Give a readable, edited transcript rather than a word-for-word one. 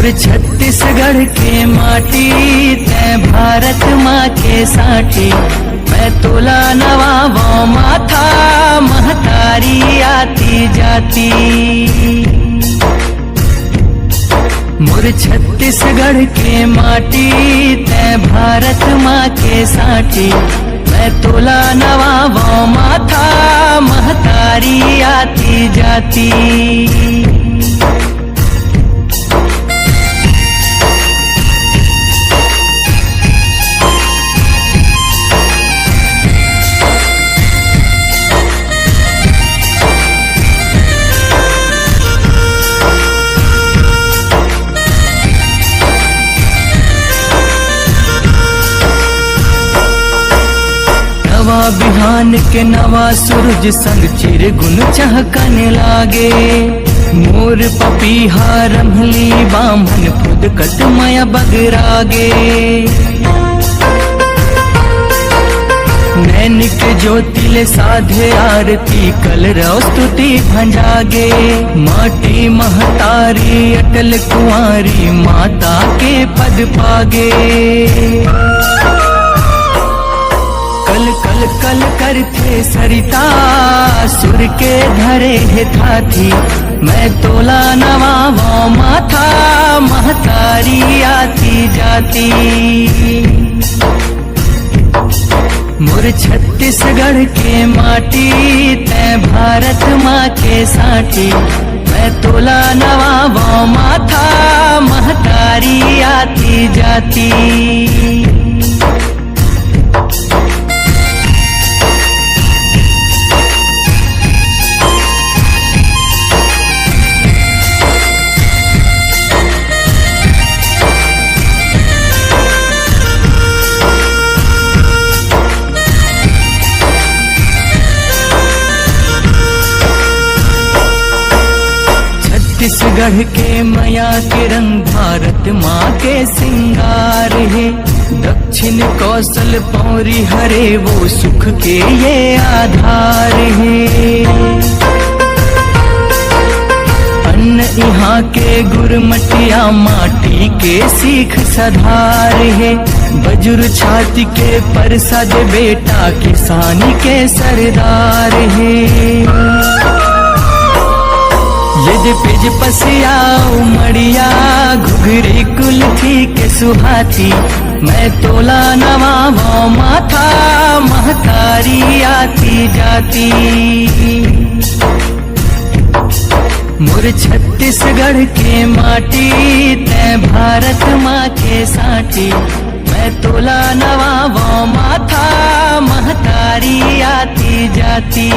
मोर छत्तीसगढ़ के माटी तै भारत माँ के साटी। मैं तोला नवाबों माथा महतारी आती जाती। मोर छत्तीसगढ़ के माटी तै भारत माँ के साटी। मैं तोला नवाबों माथा महतारी आती जाती। नवा बिहान के नवा सूरज संग चिरगुन चहकने लागे। मोर पपीहा रमली बामन खुद कट माया बगरागे। नैनिक ज्योतिले साधे आरती कल स्तुति भंजागे। माटी महतारी अटल कुंवारी माता के पद पागे। कल कल कल करथे सरिता सुर के धरे है थाथी। मैं तोला नवाबों माथा महतारी आती जाती। मोर छत्तीसगढ़ के माटी तै भारत माँ के साटी। मैं तोला नवाबों माथा महतारी आती जाती। छत्तीसगढ़ के माया के रंग भारत माँ के सिंगार है। दक्षिण कौशल पौरी हरे वो सुख के ये आधार है। अन्न यहाँ के गुरमटिया माटी के सीख सधार है। बजुर छाती के परसद बेटा किसानी के सरदार है। यद पिज पसिया उमड़िया घुघरी कुल्थी के सुहाती। मैं तोला नवाबों माथा महतारी आती जाती। मोर छत्तीसगढ़ के माटी तै भारत माँ के साटी। मैं तोला नवाबों माथा महतारी आती जाती।